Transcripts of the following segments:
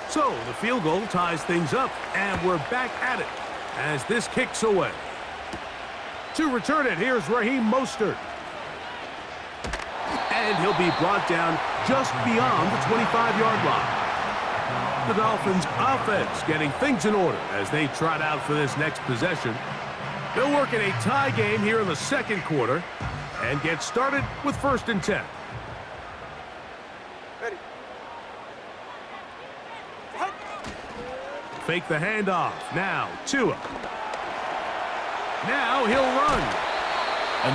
So the field goal ties things up, and we're back at it as this kicks away. To return it, here's Raheem Mostert. And he'll be brought down just beyond the 25-yard line. The Dolphins' offense getting things in order as they trot out for this next possession. They'll work in a tie game here in the second quarter and get started with 1st and 10. Fake the handoff. Now, Tua. Now he'll run.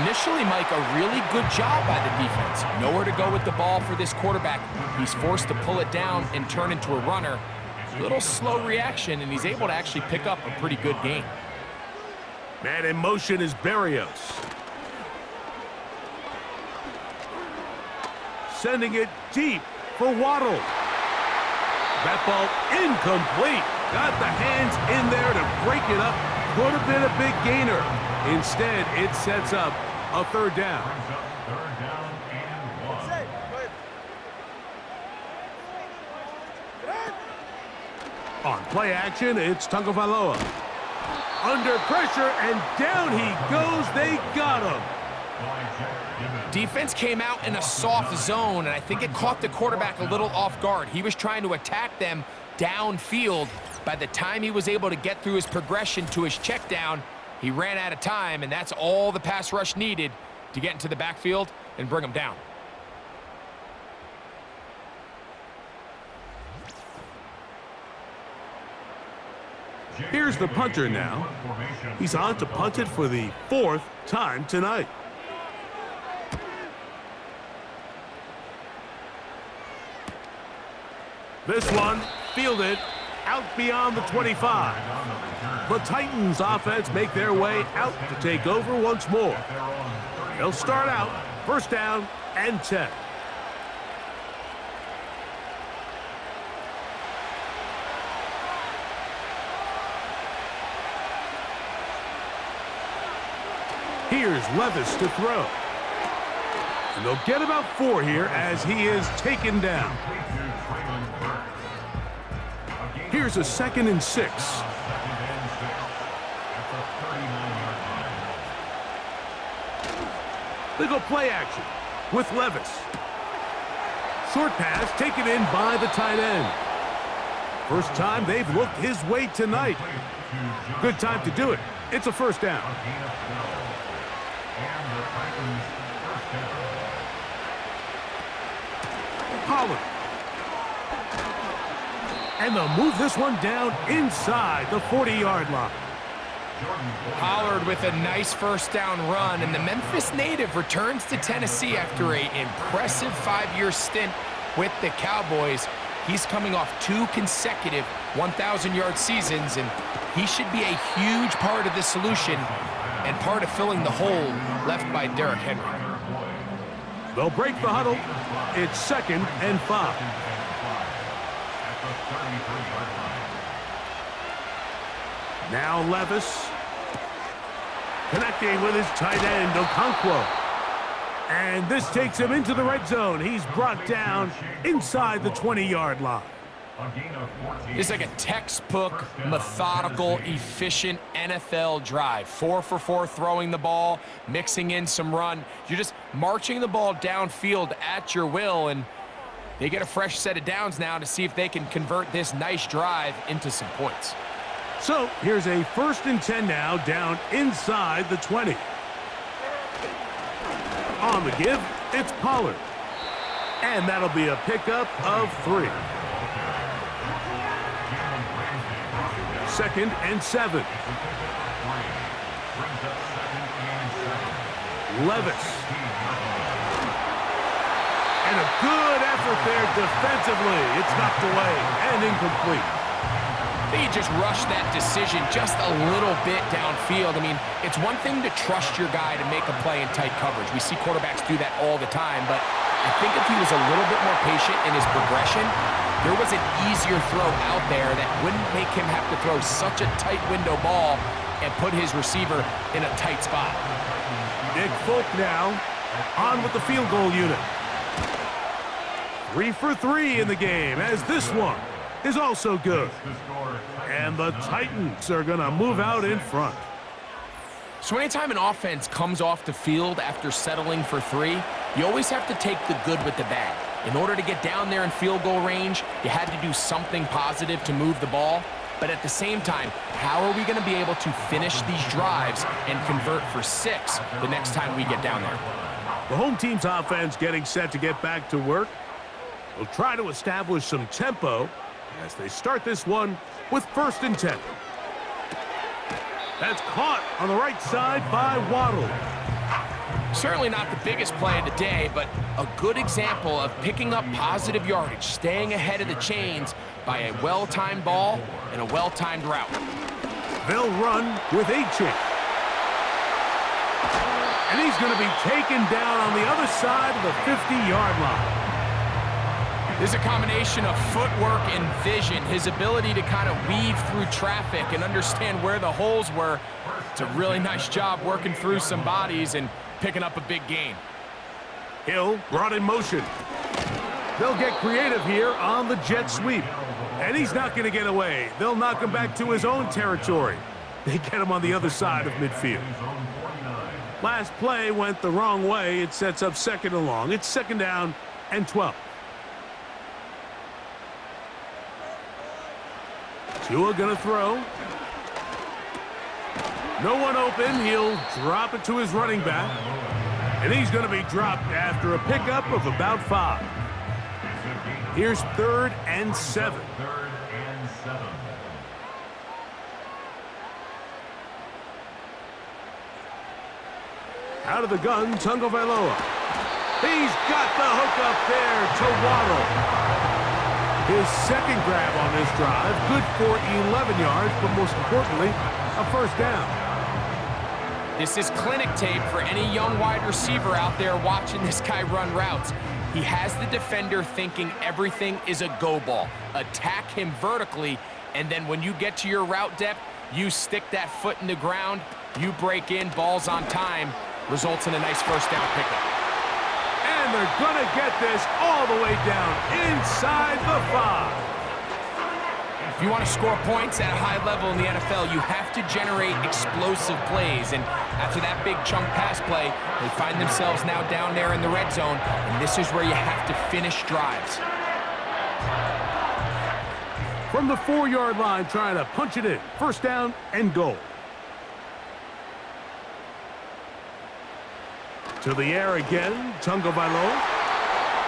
Initially, Mike, a really good job by the defense. Nowhere to go with the ball for this quarterback. He's forced to pull it down and turn into a runner. Little slow reaction, and he's able to actually pick up a pretty good gain. Man in motion is Berrios. Sending it deep for Waddle. That ball incomplete. Got the hands in there to break it up. Could have been a big gainer. Instead, it sets up a 3rd down. On play action, it's Tagovailoa. Under pressure, and down he goes. They got him. Defense came out in a soft zone, and I think it caught the quarterback a little off guard. He was trying to attack them downfield. By the time he was able to get through his progression to his check down, he ran out of time, and that's all the pass rush needed to get into the backfield and bring him down. Here's the punter now. He's on to punt it for the 4th time tonight. This one fielded out beyond the 25. The Titans offense make their way out to take over once more. They'll start out 1st down and 10. Here's Levis to throw. And they'll get about 4 here as he is taken down. Here's a 2nd and 6. They go play action with Levis. Short pass taken in by the tight end. First time they've looked his way tonight. Good time to do it. It's a 1st down. Pollard. And they'll move this one down inside the 40-yard line. Pollard with a nice 1st down run, and the Memphis native returns to Tennessee after an impressive 5-year stint with the Cowboys. He's coming off 2 consecutive 1,000-yard seasons, and he should be a huge part of the solution and part of filling the hole left by Derrick Henry. They'll break the huddle. It's 2nd and 5. Now Levis connecting with his tight end, Okonkwo. And this takes him into the red zone. He's brought down inside the 20-yard line. It's like a textbook, methodical, efficient NFL drive. 4 for 4 throwing the ball, mixing in some run. You're just marching the ball downfield at your will, and they get a fresh set of downs now to see if they can convert this nice drive into some points. So here's a 1st and 10 now, down inside the 20. On the give, it's Pollard. And that'll be a pickup of 3. 2nd and 7. Levis. And a good effort there defensively. It's knocked away and incomplete. They just rushed that decision just a little bit downfield. I mean, it's one thing to trust your guy to make a play in tight coverage. We see quarterbacks do that all the time, but I think if he was a little bit more patient in his progression, there was an easier throw out there that wouldn't make him have to throw such a tight window ball and put his receiver in a tight spot. Nick Folk now on with the field goal unit. 3 for 3 in the game as this one is also good. And the Titans are going to move out in front. So anytime an offense comes off the field after settling for 3, you always have to take the good with the bad. In order to get down there in field goal range, you had to do something positive to move the ball. But at the same time, how are we going to be able to finish these drives and convert for 6 the next time we get down there? The home team's offense getting set to get back to work. They'll try to establish some tempo as they start this one with 1st and 10. That's caught on the right side by Waddle. Certainly not the biggest play of the day, but a good example of picking up positive yardage, staying ahead of the chains by a well-timed ball and a well-timed route. They'll run with H. And he's going to be taken down on the other side of the 50-yard line. There's a combination of footwork and vision, his ability to kind of weave through traffic and understand where the holes were. It's a really nice job working through some bodies and picking up a big gain. Hill brought in motion. They'll get creative here on the jet sweep. And he's not going to get away. They'll knock him back to his own territory. They get him on the other side of midfield. Last play went the wrong way. It sets up 2nd and long. It's 2nd down and 12. Tua gonna throw. No one open. He'll drop it to his running back. And he's gonna be dropped after a pickup of about 5. Here's 3rd and 7. Out of the gun, Tagovailoa. He's got the hook up there to Waddle. His 2nd grab on this drive, good for 11 yards, but most importantly, a 1st down. This is clinic tape for any young wide receiver out there watching this guy run routes. He has the defender thinking everything is a go ball. Attack him vertically, and then when you get to your route depth, you stick that foot in the ground, you break in, balls on time, results in a nice 1st down pickup. And they're going to get this all the way down inside the 5. If you want to score points at a high level in the NFL, you have to generate explosive plays. And after that big chunk pass play, they find themselves now down there in the red zone. And this is where you have to finish drives. From the 4-yard line, trying to punch it in. 1st down and goal. To the air again, Tagovailoa.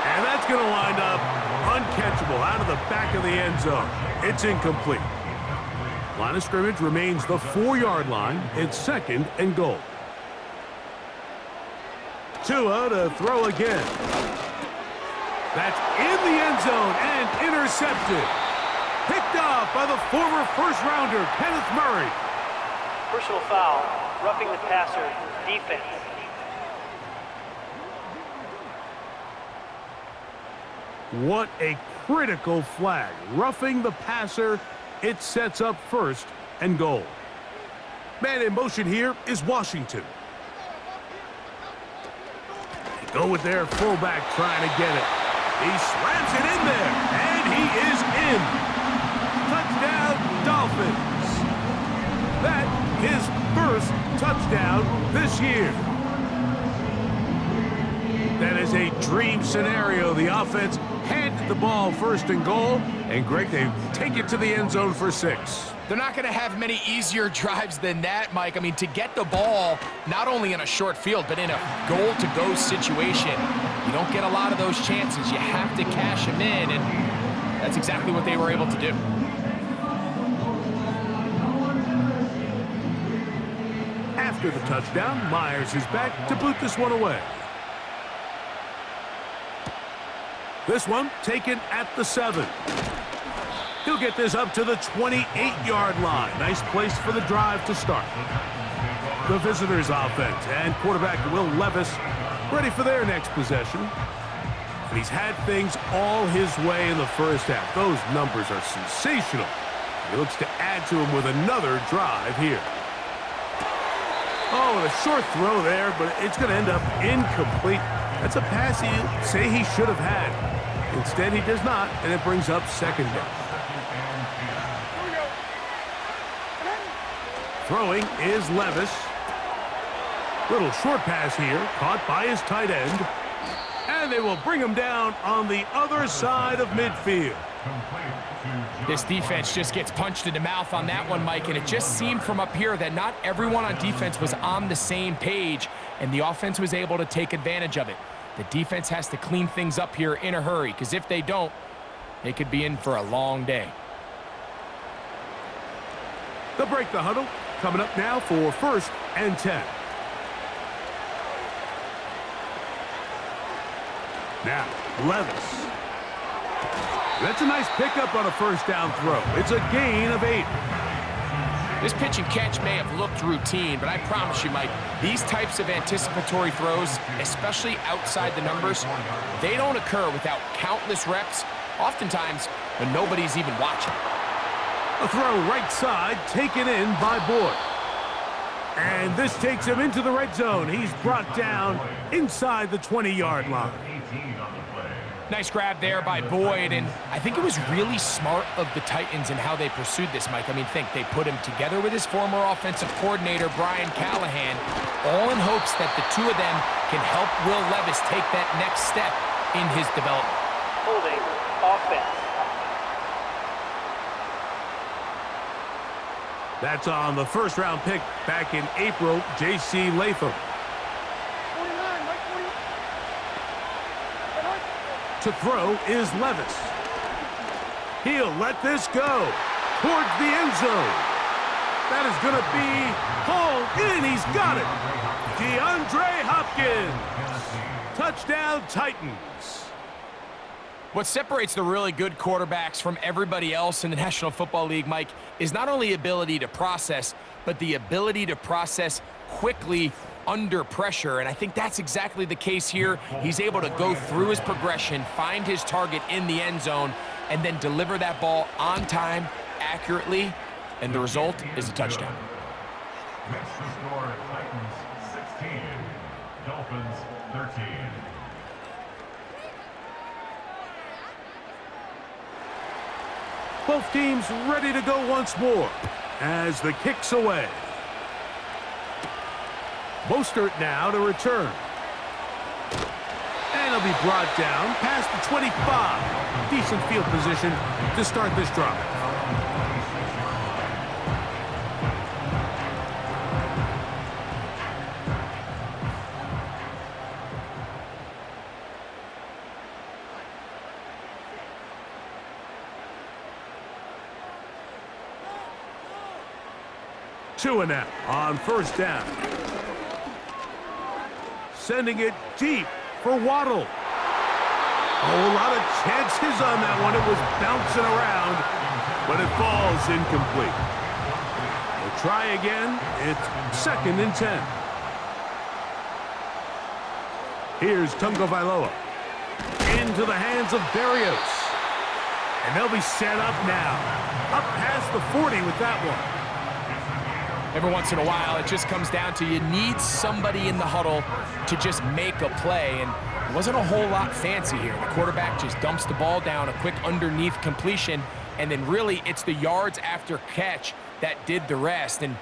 And that's going to wind up uncatchable out of the back of the end zone. It's incomplete. Line of scrimmage remains the 4-yard line. It's 2nd and goal. Tua to throw again. That's in the end zone and intercepted. Picked off by the former 1st-rounder, Kenneth Murray. Personal foul, roughing the passer, defense. What a critical flag. Roughing the passer, it sets up 1st and goal. Man in motion here is Washington. They go with their fullback trying to get it. He slams it in there, and he is in. Touchdown, Dolphins. That his 1st touchdown this year. That is a dream scenario. The offense handed the ball 1st and goal, and Greg, they take it to the end zone for 6. They're not going to have many easier drives than that, Mike. I mean, to get the ball, not only in a short field, but in a goal-to-go situation, you don't get a lot of those chances. You have to cash them in, and that's exactly what they were able to do. After the touchdown, Myers is back to boot this one away. This one taken at the 7. He'll get this up to the 28-yard line. Nice place for the drive to start. The visitors' offense and quarterback Will Levis ready for their next possession. And he's had things all his way in the 1st half. Those numbers are sensational. He looks to add to them with another drive here. Oh, and a short throw there, but it's going to end up incomplete. That's a pass he'd say he should have had. Instead, he does not, and it brings up 2nd down. Throwing is Levis. Little short pass here, caught by his tight end. And they will bring him down on the other side of midfield. This defense just gets punched in the mouth on that one, Mike, and it just seemed from up here that not everyone on defense was on the same page, and the offense was able to take advantage of it. The defense has to clean things up here in a hurry, because if they don't, they could be in for a long day. They'll break the huddle. Coming up now for 1st and 10. Now, Levis. That's a nice pickup on a first down throw. It's a gain of 8. This pitch and catch may have looked routine, but I promise you, Mike, these types of anticipatory throws, especially outside the numbers, they don't occur without countless reps, oftentimes when nobody's even watching. A throw right side, taken in by Boyd. And this takes him into the red zone. He's brought down inside the 20-yard line. Nice grab there by Boyd, and I think it was really smart of the Titans in how they pursued this, Mike. I mean, think they put him together with his former offensive coordinator, Brian Callahan, all in hopes that the two of them can help Will Levis take that next step in his development. Holding offense. That's on the first-round pick back in April, J.C. Latham. To throw is Levis. He'll let this go towards the end zone. That is going to be hauled in. He's got it. DeAndre Hopkins. Touchdown, Titans. What separates the really good quarterbacks from everybody else in the National Football League, Mike, is not only ability to process, but the ability to process quickly under pressure, and I think that's exactly the case here. He's able to go through his progression, find his target in the end zone, and then deliver that ball on time, accurately, and the result is a touchdown. Next to score, Titans 16, Dolphins 13. Both teams ready to go once more as the kick's away. Mostert now to return. And he'll be brought down past the 25. Decent field position to start this drive. Two and out on first down. Sending it deep for Waddle. Oh, a lot of chances on that one. It was bouncing around, but it falls incomplete. We'll try again. It's 2nd and 10. Here's Tagovailoa. Into the hands of Berrios. And they'll be set up now. Up past the 40 with that one. Every once in a while, it just comes down to you need somebody in the huddle to just make a play, and it wasn't a whole lot fancy here. The quarterback just dumps the ball down, a quick underneath completion, and then really it's the yards after catch that did the rest, and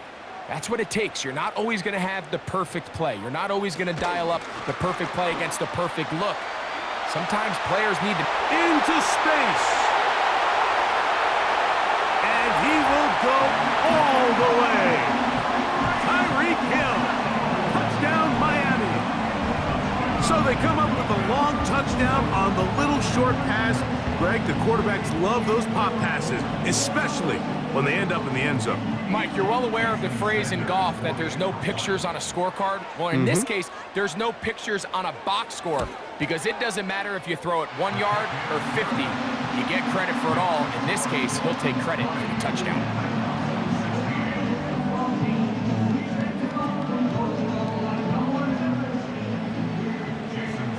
that's what it takes. You're not always going to have the perfect play. You're not always going to dial up the perfect play against the perfect look. Sometimes players need to... Into space. And he will go all the way. Tyreek Hill. Touchdown, Miami. So they come up with a long touchdown on the little short pass. Greg, the quarterbacks love those pop passes, especially when they end up in the end zone. Mike, you're well aware of the phrase in golf that there's no pictures on a scorecard. Well, in this case, there's no pictures on a box score because it doesn't matter if you throw it 1 yard or 50. You get credit for it all. In this case, he'll take credit for the touchdown.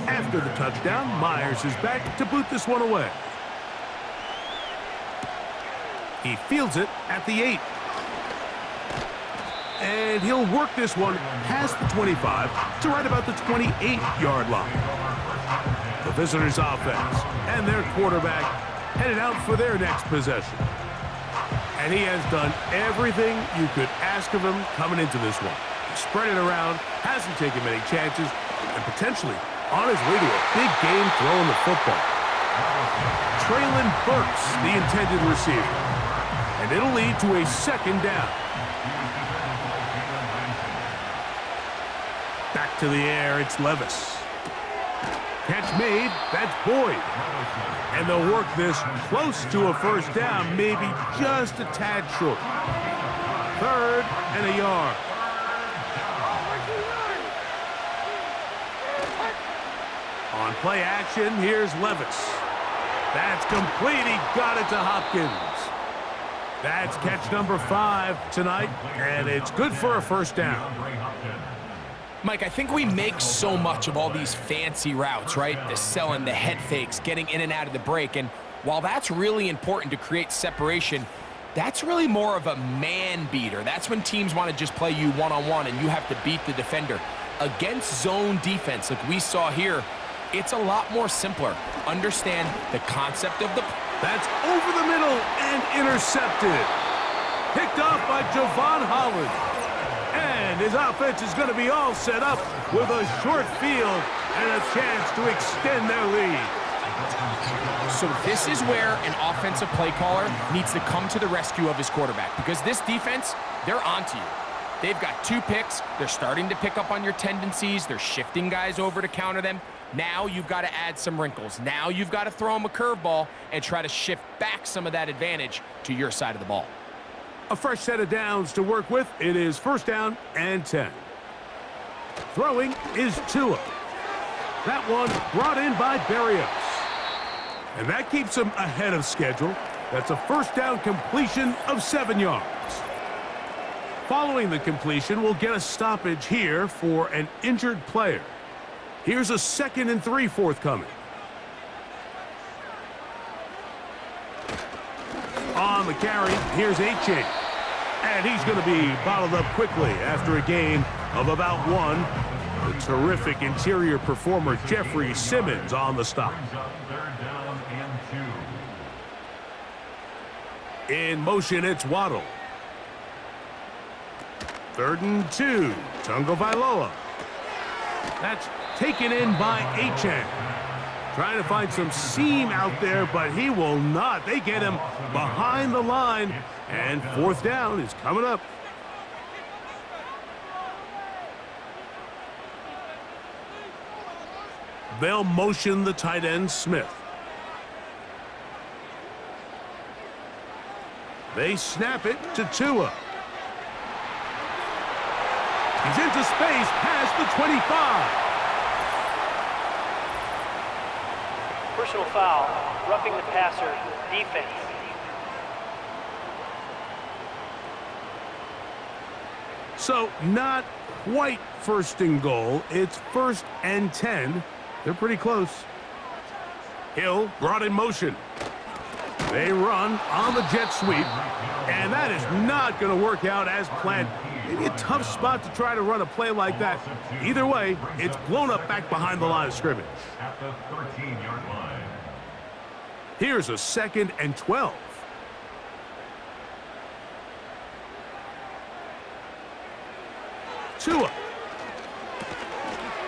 After the touchdown, Myers is back to boot this one away. He fields it at the 8. And he'll work this one past the 25 to right about the 28-yard line. The visitors' offense and their quarterback headed out for their next possession. And he has done everything you could ask of him coming into this one. He's spread it around, hasn't taken many chances, and potentially on his way to a big game throwing the football. Traylon Burks, the intended receiver. And it'll lead to a second down. Back to the air, it's Levis. Catch made, that's Boyd. And they'll work this close to a first down, maybe just a tad short. 3rd and a yard. On play action, here's Levis. That's complete, he got it to Hopkins. That's catch number 5 tonight, and it's good for a first down. Mike, I think we make so much of all these fancy routes, right? The selling, the head fakes, getting in and out of the break. And while that's really important to create separation, that's really more of a man beater. That's when teams want to just play you one-on-one and you have to beat the defender. Against zone defense, like we saw here, it's a lot more simpler. Understand the concept of the... That's over the middle and intercepted. Picked off by Javon Holland. And his offense is going to be all set up with a short field and a chance to extend their lead. So this is where an offensive play caller needs to come to the rescue of his quarterback, because this defense, they're onto you. They've got 2 picks. They're starting to pick up on your tendencies. They're shifting guys over to counter them. Now you've got to add some wrinkles. Now you've got to throw them a curveball and try to shift back some of that advantage to your side of the ball. A fresh set of downs to work with. It is 1st down and 10. Throwing is Tua. That one brought in by Berrios. And that keeps him ahead of schedule. That's a 1st down completion of 7 yards. Following the completion, we'll get a stoppage here for an injured player. Here's a 2nd and 3 forthcoming. On the carry, here's Achane. And he's going to be bottled up quickly after a gain of about 1. The terrific interior performer Jeffrey Simmons on the stop. In motion, it's Waddle. 3rd and 2, Tungo Vailoa. That's taken in by Achane. Trying to find some seam out there, but he will not. They get him behind the line, and 4th down is coming up. They'll motion the tight end, Smith. They snap it to Tua. He's into space past the 25. Personal foul, roughing the passer, defense. So not quite 1st and goal. It's 1st and 10. They're pretty close. Hill brought in motion. They run on the jet sweep, and that is not going to work out as planned. Maybe a tough spot to try to run a play like that. Either way, it's blown up back behind the line of scrimmage. At the 13-yard line. Here's a 2nd and 12. Tua.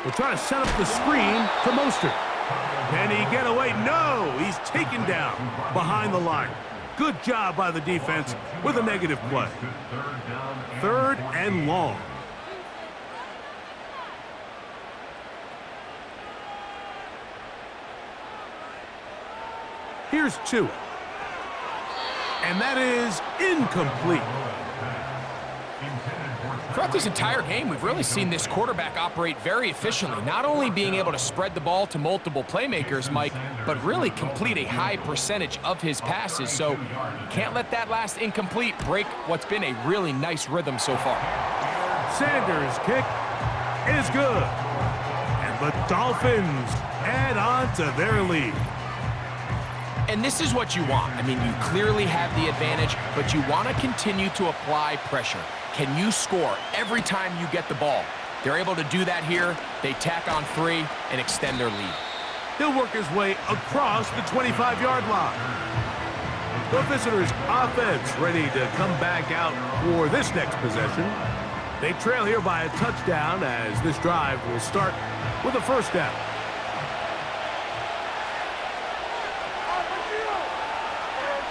We'll try to set up the screen to Mostert. Can he get away? No! He's taken down behind the line. Good job by the defense with a negative play. 3rd and long. Here's Tua. And that is incomplete. Throughout this entire game, we've really seen this quarterback operate very efficiently, not only being able to spread the ball to multiple playmakers, Mike, but really complete a high percentage of his passes. So can't let that last incomplete break what's been a really nice rhythm so far. Sanders' kick is good. And the Dolphins add on to their lead. And this is what you want. I mean, you clearly have the advantage, but you want to continue to apply pressure. Can you score every time you get the ball? They're able to do that here. They tack on 3 and extend their lead. He'll work his way across the 25-yard line. The visitors' offense ready to come back out for this next possession. They trail here by a touchdown as this drive will start with a first down.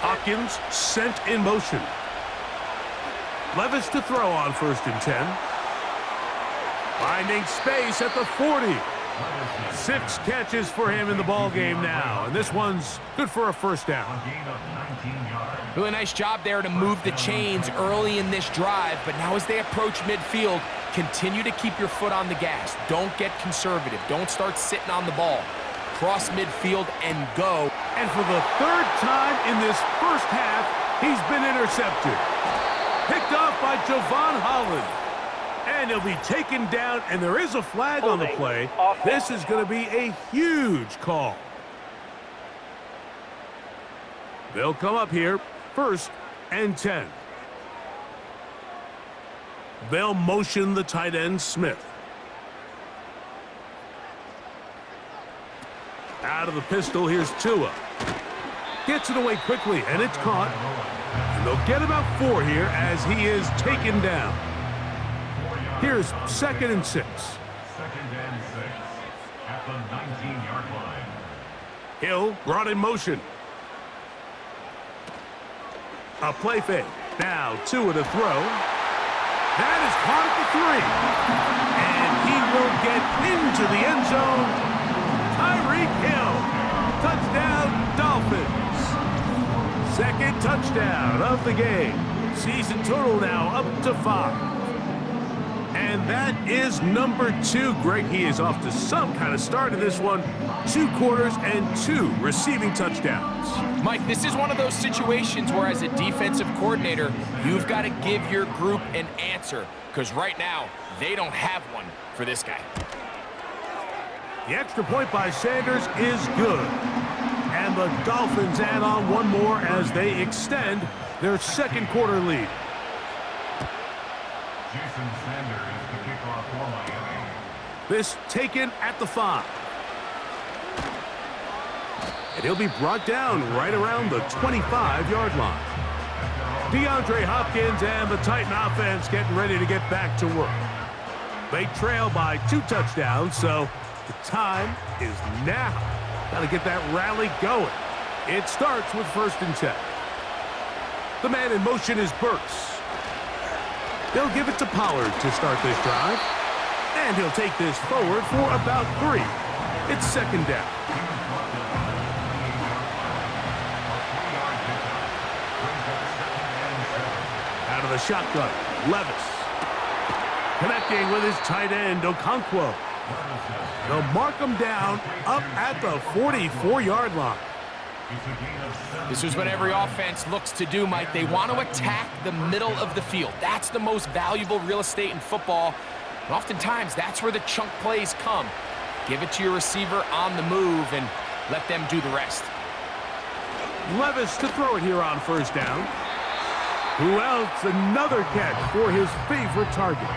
Hopkins sent in motion. Levis to throw on 1st and 10. Finding space at the 40. 6 catches for him in the ball game now, and this one's good for a first down. Really nice job there to move the chains early in this drive, but now as they approach midfield, continue to keep your foot on the gas. Don't get conservative. Don't start sitting on the ball. Cross midfield and go. And for the 3rd time in this first half, he's been intercepted. Picked off by Javon Holland. And he'll be taken down, and there is a flag on the play. This is going to be a huge call. They'll come up here, 1st and 10. They'll motion the tight end, Smith. Out of the pistol, here's Tua. Gets it away quickly, and it's caught. And they'll get about 4 here as he is taken down. Here's 2nd and 6. 2nd and 6 at the 19-yard line. Hill brought in motion. A play fake. Now Tua to throw. That is caught at the 3. And he will get into the end zone. Tyreek Hill. Touchdown, Dolphins. 2nd touchdown of the game. Season total now up to 5. And that is number 2. Greg, he is off to some kind of start in this one. 2 quarters and 2 receiving touchdowns. Mike, this is one of those situations where as a defensive coordinator, you've got to give your group an answer. Because right now, they don't have one for this guy. The extra point by Sanders is good. And the Dolphins add on one more as they extend their 2nd quarter lead. Jason Sanders, the kickoff for Miami. This taken at the 5. And he'll be brought down right around the 25-yard line. DeAndre Hopkins and the Titan offense getting ready to get back to work. They trail by 2 touchdowns, so the time is now. Got to get that rally going. It starts with 1st and 10. The man in motion is Burks. They'll give it to Pollard to start this drive. And he'll take this forward for about 3. It's 2nd down. Out of the shotgun, Levis. Connecting with his tight end, Okonkwo. They'll mark him down up at the 44-yard line. This is what every offense looks to do, Mike. They want to attack the middle of the field. That's the most valuable real estate in football. And oftentimes, that's where the chunk plays come. Give it to your receiver on the move and let them do the rest. Levis to throw it here on 1st down. Who else? Another catch for his favorite target.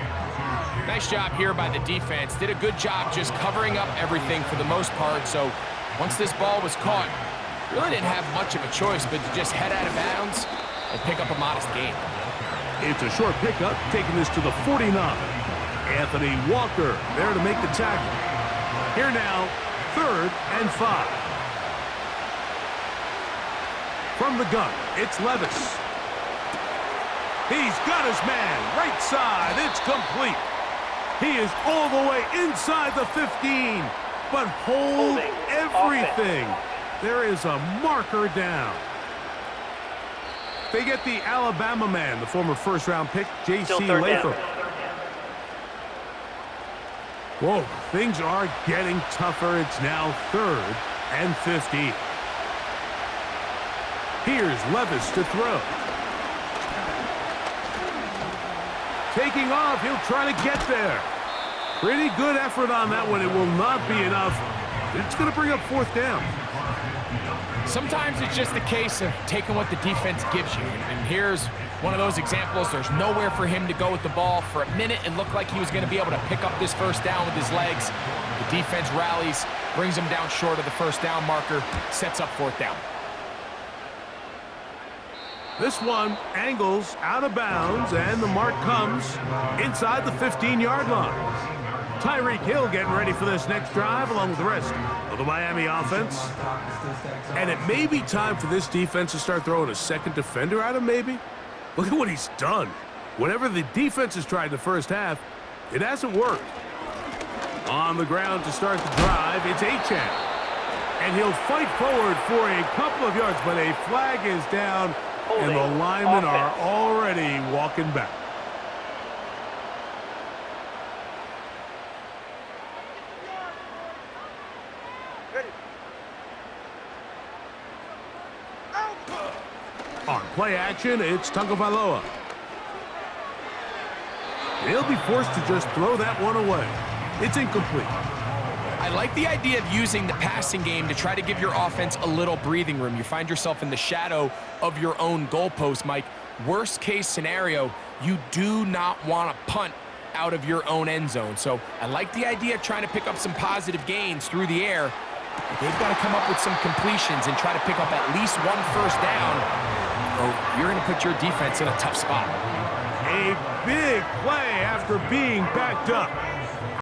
Nice job here by the defense. Did a good job just covering up everything for the most part. So once this ball was caught, really didn't have much of a choice but to just head out of bounds and pick up a modest gain. It's a short pickup, taking this to the 49. Anthony Walker there to make the tackle. Here now, 3rd and 5. From the gun, it's Levis. He's got his man, right side, it's complete. He is all the way inside the 15, but hold everything. There is a marker down. They get the Alabama man, the former 1st-round pick, J.C. Latham. Whoa, things are getting tougher. It's now 3rd and 15. Here's Levis to throw. Taking off, he'll try to get there. Pretty good effort on that one. It will not be enough. It's going to bring up 4th down. Sometimes it's just a case of taking what the defense gives you. And here's one of those examples. There's nowhere for him to go with the ball. For a minute, it looked like he was going to be able to pick up this 1st down with his legs. The defense rallies, brings him down short of the 1st down marker, sets up 4th down. This one angles out of bounds, and the mark comes inside the 15-yard line. Tyreek Hill getting ready for this next drive along with the rest of the Miami offense. And it may be time for this defense to start throwing a second defender at him, maybe. Look at what he's done. Whatever the defense has tried in the first half, it hasn't worked. On the ground to start the drive, it's Achane. And he'll fight forward for a couple of yards, but a flag is down, and the linemen are already walking back. On play action, it's Tagovailoa. He'll be forced to just throw that one away. It's incomplete. I like the idea of using the passing game to try to give your offense a little breathing room. You find yourself in the shadow of your own goalpost, Mike. Worst case scenario, you do not want to punt out of your own end zone. So I like the idea of trying to pick up some positive gains through the air. But they've got to come up with some completions and try to pick up at least one first down. Oh, you're going to put your defense in a tough spot. A big play after being backed up.